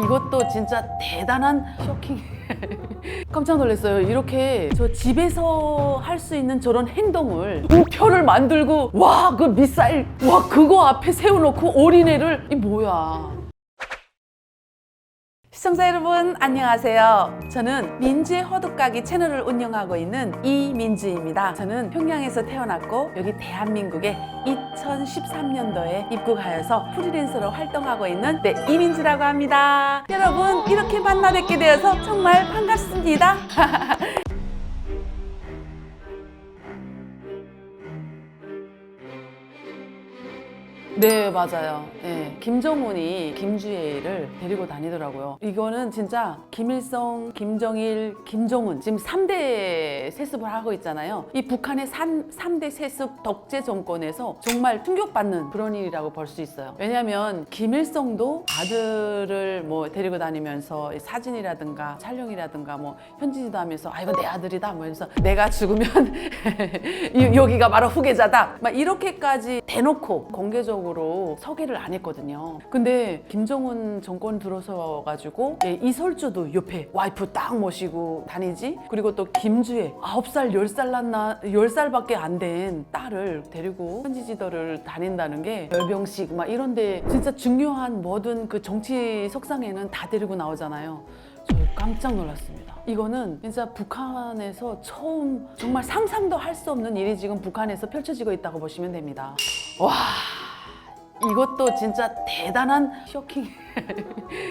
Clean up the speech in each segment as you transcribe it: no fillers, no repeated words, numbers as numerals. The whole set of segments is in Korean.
이것도 진짜 대단한 쇼킹. 깜짝 놀랐어요. 이렇게 저 집에서 할 수 있는 저런 행동을 우표를 만들고 와, 그 미사일 와 그거 앞에 세워놓고 어린애를 이 뭐야. 시청자 여러분 안녕하세요. 저는 민지의 호두까기 채널을 운영하고 있는 이민지입니다. 저는 평양에서 태어났고 여기 대한민국에 2013년도에 입국하여서 프리랜서로 활동하고 있는 이민지라고 합니다. 여러분 이렇게 만나 뵙게 되어서 정말 반갑습니다. 네, 맞아요. 네, 김정은이 김주애를 데리고 다니더라고요. 이거는 진짜 김일성, 김정일, 김정은 지금 3대 세습을 하고 있잖아요. 이 북한의 3대 세습 독재 정권에서 정말 충격받는 그런 일이라고 볼 수 있어요. 왜냐하면 김일성도 아들을 뭐 데리고 다니면서 사진이라든가 촬영이라든가 뭐 현지지도 하면서 아 이거 내 아들이다 뭐 이러면서 내가 죽으면 여기가 바로 후계자다 막 이렇게까지 대놓고 공개적으로 소개를 안 했거든요. 근데 김정은 정권 들어서 가지고 이설주도 옆에 와이프 딱 모시고 다니지. 그리고 또 김주애 9살 10살 났나 10살밖에 안 된 딸을 데리고 현지지도를 다닌다는 게 열병식 막 이런데 진짜 중요한 모든 그 정치 석상에는 다 데리고 나오잖아요. 저 깜짝 놀랐습니다. 이거는 진짜 북한에서 처음 정말 상상도 할 수 없는 일이 지금 북한에서 펼쳐지고 있다고 보시면 됩니다. 와, 이것도 진짜 대단한 쇼킹.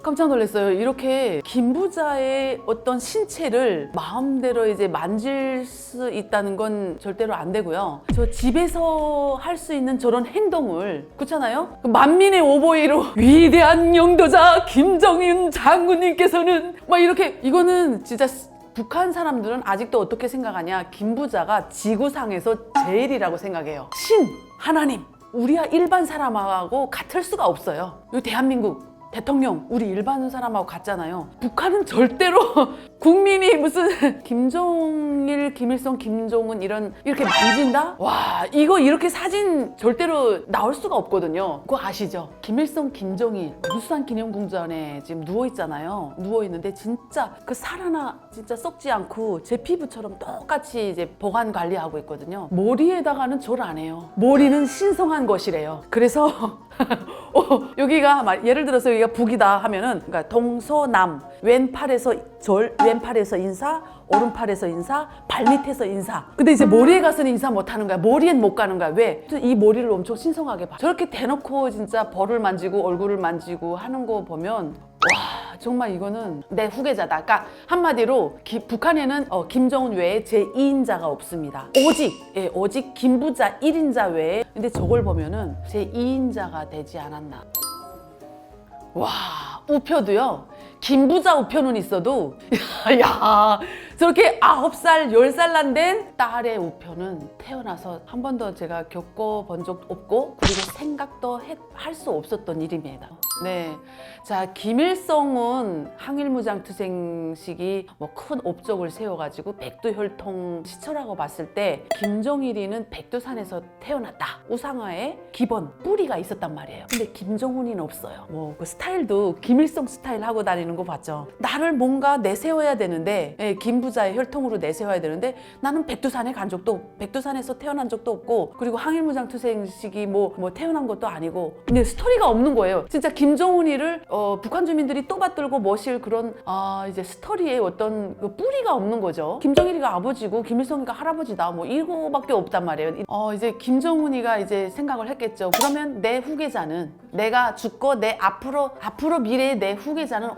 깜짝 놀랐어요. 이렇게 김부자의 어떤 신체를 마음대로 이제 만질 수 있다는 건 절대로 안 되고요. 저 집에서 할 수 있는 저런 행동을 그렇잖아요. 만민의 오보이로 위대한 영도자 김정은 장군님께서는 막 이렇게 이거는 진짜 북한 사람들은 아직도 어떻게 생각하냐. 김부자가 지구상에서 제일이라고 생각해요. 신, 하나님. 우리야 일반 사람하고 같을 수가 없어요. 이 대한민국 대통령 우리 일반 사람하고 같잖아요. 북한은 절대로 국민이 무슨 김정일, 김일성, 김정은 이렇게 만진다? 와, 이거 이렇게 사진 절대로 나올 수가 없거든요. 그거 아시죠? 김일성, 김정일 누수산 기념궁전에 지금 누워 있잖아요. 누워 있는데 진짜 그 살 하나 진짜 썩지 않고 제 피부처럼 똑같이 이제 보관 관리하고 있거든요. 머리에다가는 절 안 해요. 머리는 신성한 것이래요. 그래서 여기가 예를 들어서 여기가 북이다 하면은 그러니까 동서남 왼팔에서 절, 왼팔에서 인사, 오른팔에서 인사, 발밑에서 인사. 근데 이제 머리에 가서는 인사 못 하는 거야. 머리엔 못 가는 거야. 왜? 이 머리를 엄청 신성하게 봐. 저렇게 대놓고 진짜 벌을 만지고 얼굴을 만지고 하는 거 보면 와, 정말 이거는 내 후계자다. 그러니까 한마디로 북한에는 김정은 외에 제2인자가 없습니다. 오직 김부자 1인자 외에. 근데 저걸 보면은 제2인자가 되지 않았나. 와, 우표도요. 김부자 우표는 있어도 야, 저렇게 9살, 10살 난 된 딸의 우표는 태어나서 한 번도 제가 겪어본 적 없고 그리고 생각도 할 수 없었던 일입니다. 네, 자 김일성은 항일무장투쟁 시기 뭐 큰 업적을 세워가지고 백두혈통 시초라고 봤을 때 김정일이는 백두산에서 태어났다. 우상화에 기본 뿌리가 있었단 말이에요. 근데 김정은이는 없어요. 뭐 그 스타일도 김일성 스타일 하고 다니는 거 봤죠. 나를 뭔가 내세워야 되는데 김부자의 혈통으로 내세워야 되는데 나는 백두산에 간 적도 없고 백두산에서 태어난 적도 없고 그리고 항일무장투쟁 시기 뭐 태어난 것도 아니고 근데 스토리가 없는 거예요. 진짜 김정은이를 북한 주민들이 떠받들고 모실 그런 이제 스토리에 어떤 그 뿌리가 없는 거죠. 김정일이가 아버지고 김일성이가 할아버지다 뭐 이거밖에 없단 말이에요. 이제 김정은이가 이제 생각을 했겠죠. 그러면 내 후계자는 내가 죽고 내 앞으로 미래의 내 후계자는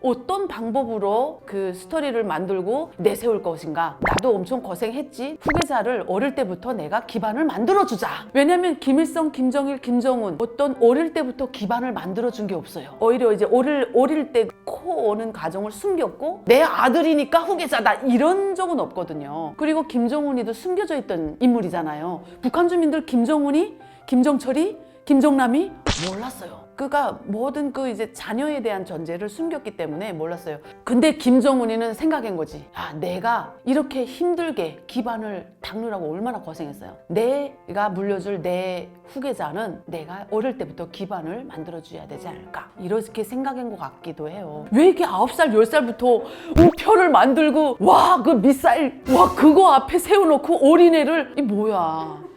어떤 방법으로 그 스토리를 만들고 내세울 것인가. 나도 엄청 고생했지. 후계자를 어릴 때부터 내가 기반을 만들어주자. 왜냐면 김일성, 김정일, 김정은 어떤 어릴 때부터 기반을 만들어준 게 없어요. 오히려 이제 어릴 때 코 오는 과정을 숨겼고 내 아들이니까 후계자다 이런 적은 없거든요. 그리고 김정은이도 숨겨져 있던 인물이잖아요. 북한 주민들 김정은이, 김정철이, 김정남이 몰랐어요. 그가 모든 그 이제 자녀에 대한 전제를 숨겼기 때문에 몰랐어요. 근데 김정은이는 생각한 거지. 아, 내가 이렇게 힘들게 기반을 닦느라고 얼마나 고생했어요. 내가 물려줄 내 후계자는 내가 어릴 때부터 기반을 만들어줘야 되지 않을까, 이렇게 생각한 것 같기도 해요. 왜 이렇게 9살, 10살부터 우표를 만들고 와, 그 미사일, 와, 그거 앞에 세워놓고 어린애를, 이 뭐야.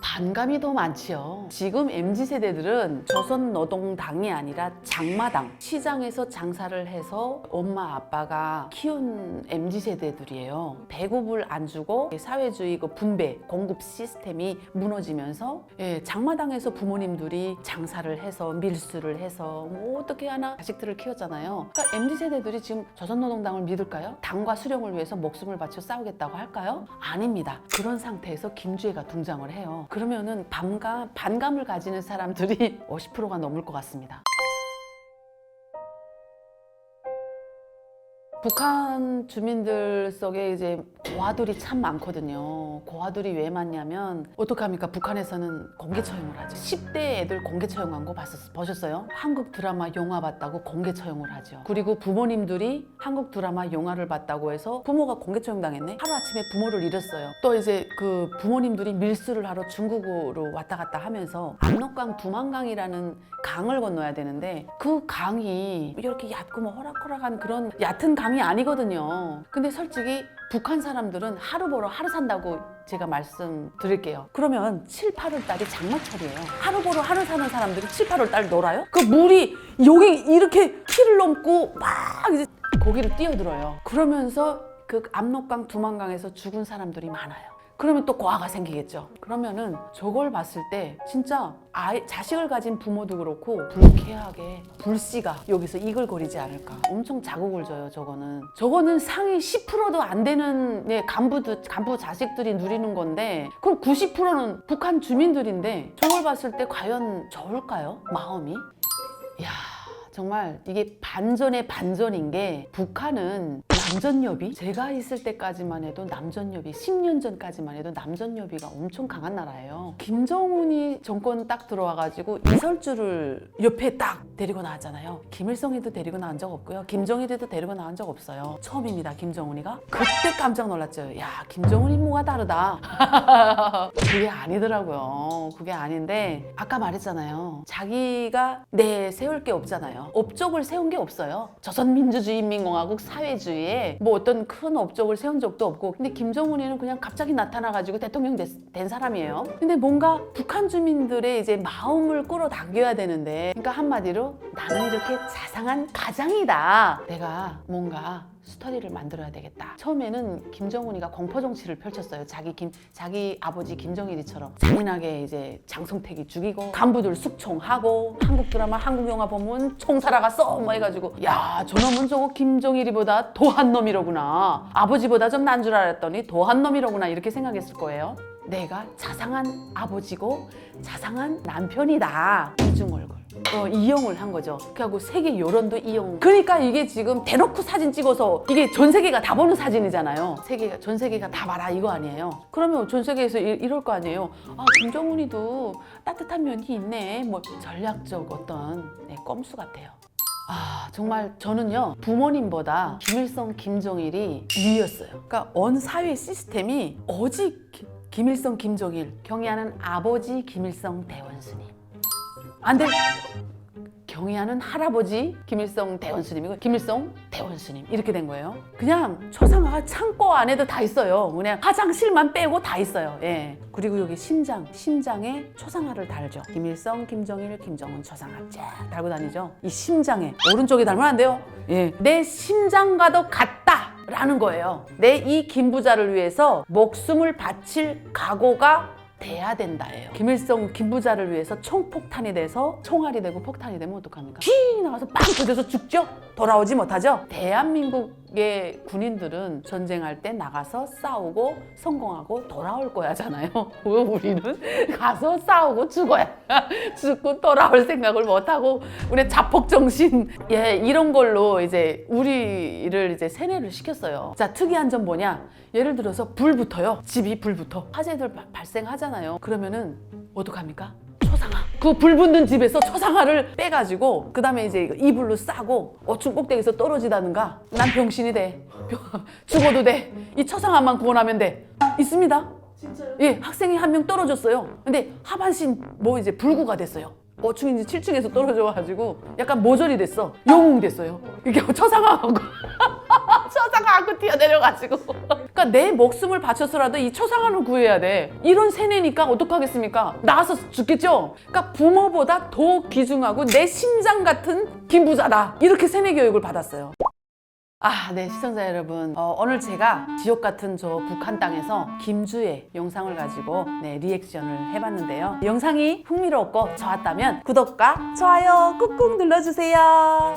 반감이 더 많지요. 지금 MZ세대들은 조선노동당이 아니라 장마당, 시장에서 장사를 해서 엄마 아빠가 키운 MZ세대들이에요. 배급을 안 주고 사회주의 그 분배, 공급 시스템이 무너지면서 장마당에서 부모님들이 장사를 해서 밀수를 해서 뭐 어떻게 하나 자식들을 키웠잖아요. 그러니까 MZ세대들이 지금 조선노동당을 믿을까요? 당과 수령을 위해서 목숨을 바쳐 싸우겠다고 할까요? 아닙니다. 그런 상태에서 김주애가 등장을 해요. 그러면은 반감을 가지는 사람들이 50%가 넘을 것 같습니다. 북한 주민들 속에 이제 고아들이 참 많거든요. 고아들이 왜 많냐면 어떡합니까? 북한에서는 공개 처형을 하죠. 10대 애들 공개 처형한 거 보셨어요? 한국 드라마 영화 봤다고 공개 처형을 하죠. 그리고 부모님들이 한국 드라마 영화를 봤다고 해서 부모가 공개 처형 당했네? 하루아침에 부모를 잃었어요. 또 이제 그 부모님들이 밀수를 하러 중국으로 왔다 갔다 하면서 압록강 두만강이라는 강을 건너야 되는데 그 강이 이렇게 얕고 뭐 호락호락한 그런 얕은 강이 아니거든요. 근데 솔직히 북한 사람들은 하루 벌어 하루 산다고 제가 말씀드릴게요. 그러면 7, 8월 달이 장마철이에요. 하루 벌어 하루 사는 사람들이 7, 8월 달 놀아요? 그 물이 여기 이렇게 키를 넘고 막 이제 거기를 뛰어들어요. 그러면서 그 압록강 두만강에서 죽은 사람들이 많아요. 그러면 또 고아가 생기겠죠. 그러면은 저걸 봤을 때 진짜 자식을 가진 부모도 그렇고 불쾌하게 불씨가 여기서 이글거리지 않을까. 엄청 자극을 줘요. 저거는 상위 10%도 안 되는 간부 자식들이 누리는 건데, 그럼 90%는 북한 주민들인데 저걸 봤을 때 과연 좋을까요? 마음이? 이야, 정말 이게 반전의 반전인 게, 북한은 남전여비? 제가 있을 때까지만 해도 남전여비, 10년 전까지만 해도 남전여비가 엄청 강한 나라예요. 김정은이 정권 딱 들어와가지고 이설주를 옆에 딱 데리고 나왔잖아요. 김일성이도 데리고 나온 적 없고요. 김정일이도 데리고 나온 적 없어요. 처음입니다, 김정은이가. 그때 깜짝 놀랐죠. 야, 김정은이 뭐가 다르다. 그게 아니더라고요. 그게 아닌데, 아까 말했잖아요. 자기가 세울 게 없잖아요. 업적을 세운 게 없어요. 조선민주주의인민공화국 사회주의에 뭐 어떤 큰 업적을 세운 적도 없고, 근데 김정은이는 그냥 갑자기 나타나가지고 대통령 된 사람이에요. 근데 뭔가 북한 주민들의 이제 마음을 끌어당겨야 되는데, 그러니까 한마디로 나는 이렇게 자상한 가장이다. 내가 뭔가 스토리를 만들어야 되겠다. 처음에는 김정은이가 공포 정치를 펼쳤어요. 자기 아버지 김정일이처럼 잔인하게 이제 장성택이 죽이고 간부들 숙청하고, 한국 드라마 한국 영화 보면 총 살아갔어 뭐 해가지고, 야, 저놈은 저거 김정일이보다 더한 놈이로구나, 아버지보다 좀 난 줄 알았더니 더한 놈이로구나, 이렇게 생각했을 거예요. 내가 자상한 아버지고 자상한 남편이다. 이중 얼굴. 이용을 한 거죠. 그리고 세계 여론도 이용. 그러니까 이게 지금 대놓고 사진 찍어서 이게 전 세계가 다 보는 사진이잖아요. 전 세계가 다 봐라 이거 아니에요. 그러면 전 세계에서 이럴 거 아니에요. 아, 김정은이도 따뜻한 면이 있네. 뭐 전략적 어떤 꼼수 같아요. 아, 정말 저는요, 부모님보다 김일성, 김정일이 위였어요. 그러니까 온 사회 시스템이 오직 김일성, 김정일, 경애하는 아버지 김일성 대원스님, 안 돼, 경애하는 할아버지 김일성 대원스님이고 김일성 대원스님, 이렇게 된 거예요. 그냥 초상화가 창고 안에도 다 있어요. 그냥 화장실만 빼고 다 있어요. 예. 그리고 여기 심장에 초상화를 달죠. 김일성, 김정일, 김정은 초상화 쫙 달고 다니죠. 이 심장에 오른쪽에 달면 안 돼요. 예. 내 심장과도 같다 라는 거예요. 내 이 김부자를 위해서 목숨을 바칠 각오가 돼야 된다예요. 김일성 김부자를 위해서 총폭탄이 돼서 총알이 되고 폭탄이 되면 어떡합니까? 휘 나가서 빵 터져서 죽죠? 돌아오지 못하죠? 대한민국의 군인들은 전쟁할 때 나가서 싸우고 성공하고 돌아올 거야잖아요. 우리는 가서 싸우고 죽어야 죽고 돌아올 생각을 못하고 우리 자폭정신 이런 걸로 이제 우리를 이제 세뇌를 시켰어요. 자, 특이한 점 뭐냐? 예를 들어서 불 붙어요. 집이 불 붙어. 화재들 발생하잖아요. 그러면은 어떡합니까? 초상화. 그 불 붙는 집에서 초상화를 빼가지고 그 다음에 이제 이불로 싸고 어충 꼭대기에서 떨어지다든가 난 병신이 돼. 죽어도 돼. 이 초상화만 구원하면 돼. 있습니다. 진짜요? 예, 학생이 한 명 떨어졌어요. 근데 하반신 뭐 이제 불구가 됐어요. 어충인지 7층에서 떨어져가지고 약간 모절이 됐어. 영웅 됐어요. 이게 초상화하고 초상화하고 뛰어내려가지고. 그러니까 내 목숨을 바쳐서라도 이 초상화는 구해야 돼. 이런 세뇌니까 어떡하겠습니까? 나와서 죽겠죠? 그러니까 부모보다 더 귀중하고 내 심장 같은 김부자다. 이렇게 세뇌 교육을 받았어요. 아, 네, 시청자 여러분. 오늘 제가 지옥 같은 저 북한 땅에서 김주의 영상을 가지고 리액션을 해봤는데요. 영상이 흥미롭고 좋았다면 구독과 좋아요 꾹꾹 눌러주세요.